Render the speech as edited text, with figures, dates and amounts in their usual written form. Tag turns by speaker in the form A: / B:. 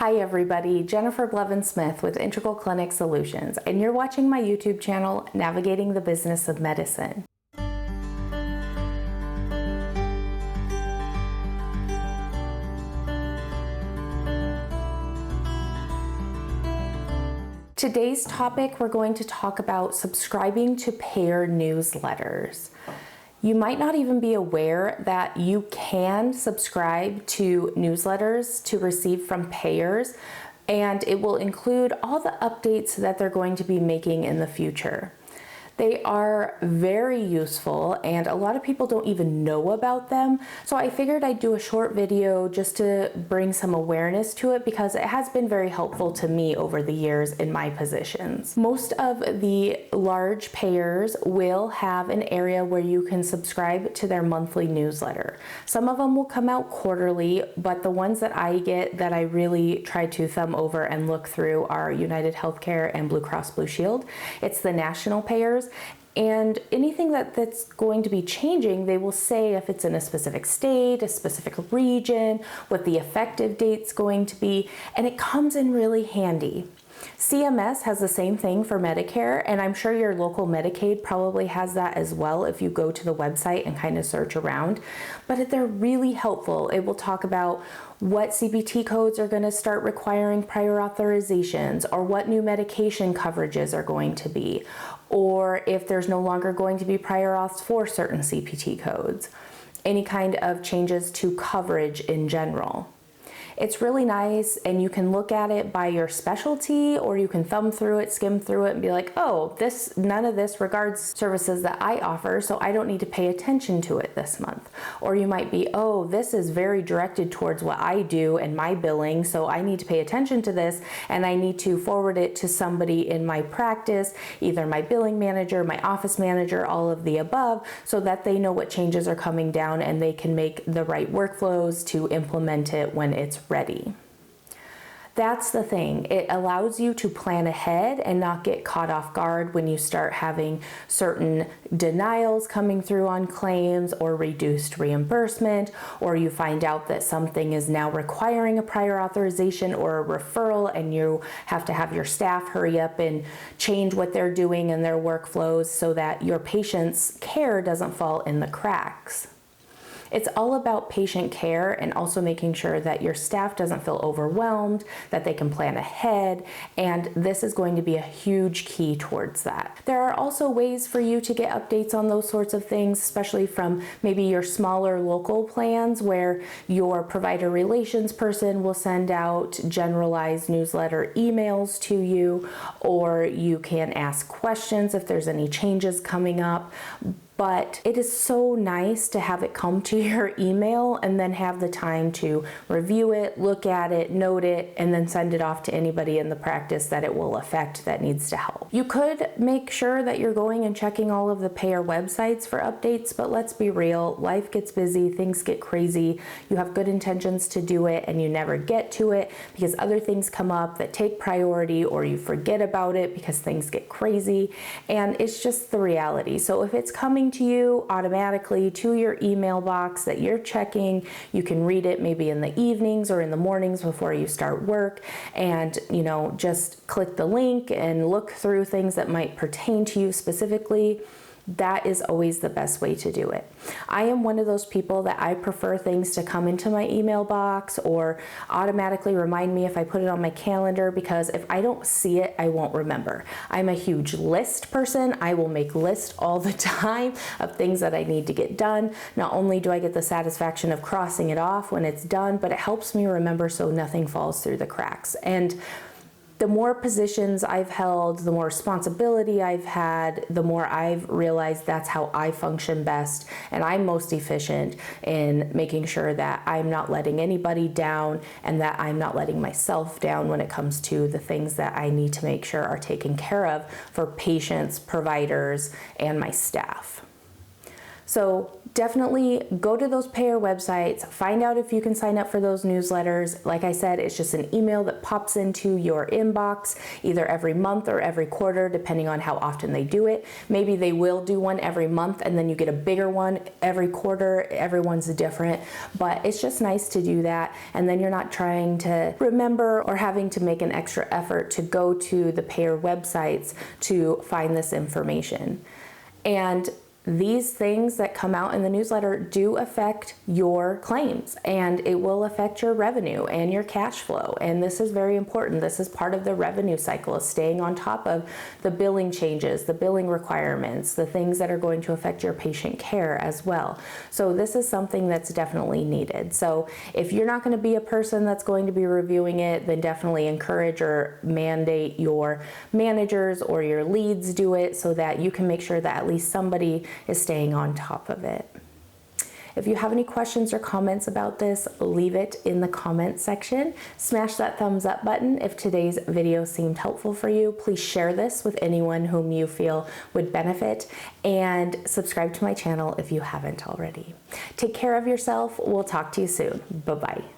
A: Hi everybody, Jennifer Blevins-Smith with Integral Clinic Solutions, and you're watching my YouTube channel, Navigating the Business of Medicine. Today's topic, we're going to talk about subscribing to payer newsletters. You might not even be aware that you can subscribe to newsletters to receive from payers, and it will include all the updates that they're going to be making in the future. They are very useful and a lot of people don't even know about them. So I figured I'd do a short video just to bring some awareness to it because it has been very helpful to me over the years in my positions. Most of the large payers will have an area where you can subscribe to their monthly newsletter. Some of them will come out quarterly, but the ones that I get that I really try to thumb over and look through are United Healthcare and Blue Cross Blue Shield. It's the national payers. And anything that's going to be changing, they will say if it's in a specific state, a specific region, what the effective date's going to be, and it comes in really handy. CMS has the same thing for Medicare, and I'm sure your local Medicaid probably has that as well if you go to the website and kind of search around. But they're really helpful. It will talk about what CPT codes are going to start requiring prior authorizations, or what new medication coverages are going to be, or if there's no longer going to be prior auths for certain CPT codes, any kind of changes to coverage in general. It's really nice, and you can look at it by your specialty, or you can thumb through it, skim through it, and be like, oh, none of this regards services that I offer, so I don't need to pay attention to it this month. Or you might be, oh, this is very directed towards what I do and my billing, so I need to pay attention to this, and I need to forward it to somebody in my practice, either my billing manager, my office manager, all of the above, so that they know what changes are coming down and they can make the right workflows to implement it when it's ready. That's the thing. It allows you to plan ahead and not get caught off guard when you start having certain denials coming through on claims or reduced reimbursement, or you find out that something is now requiring a prior authorization or a referral and you have to have your staff hurry up and change what they're doing in their workflows so that your patient's care doesn't fall in the cracks. It's all about patient care and also making sure that your staff doesn't feel overwhelmed, that they can plan ahead, and this is going to be a huge key towards that. There are also ways for you to get updates on those sorts of things, especially from maybe your smaller local plans where your provider relations person will send out generalized newsletter emails to you, or you can ask questions if there's any changes coming up. But it is so nice to have it come to your email and then have the time to review it, look at it, note it, and then send it off to anybody in the practice that it will affect that needs to help. You could make sure that you're going and checking all of the payer websites for updates, but let's be real, life gets busy, things get crazy. You have good intentions to do it and you never get to it because other things come up that take priority, or you forget about it because things get crazy, and it's just the reality. So if it's coming to you automatically to your email box that you're checking, you can read it maybe in the evenings or in the mornings before you start work, and just click the link and look through things that might pertain to you specifically. That is always the best way to do it. I am one of those people that I prefer things to come into my email box or automatically remind me if I put it on my calendar, because if I don't see it, I won't remember. I'm a huge list person. I will make lists all the time of things that I need to get done. Not only do I get the satisfaction of crossing it off when it's done, but it helps me remember so nothing falls through the cracks. And the more positions I've held, the more responsibility I've had, the more I've realized that's how I function best, and I'm most efficient in making sure that I'm not letting anybody down and that I'm not letting myself down when it comes to the things that I need to make sure are taken care of for patients, providers, and my staff. So definitely go to those payer websites, find out if you can sign up for those newsletters. Like I said, it's just an email that pops into your inbox either every month or every quarter, depending on how often they do it. Maybe they will do one every month and then you get a bigger one every quarter. Everyone's different, but it's just nice to do that. And then you're not trying to remember or having to make an extra effort to go to the payer websites to find this information. And these things that come out in the newsletter do affect your claims, and it will affect your revenue and your cash flow. And this is very important. This is part of the revenue cycle, is staying on top of the billing changes, the billing requirements, the things that are going to affect your patient care as well. So this is something that's definitely needed. So if you're not going to be a person that's going to be reviewing it, then definitely encourage or mandate your managers or your leads do it, so that you can make sure that at least somebody is staying on top of it. If you have any questions or comments about this, leave it in the comment section. Smash that thumbs up button if today's video seemed helpful for you. Please share this with anyone whom you feel would benefit, and subscribe to my channel if you haven't already. Take care of yourself. We'll talk to you soon. Bye-bye.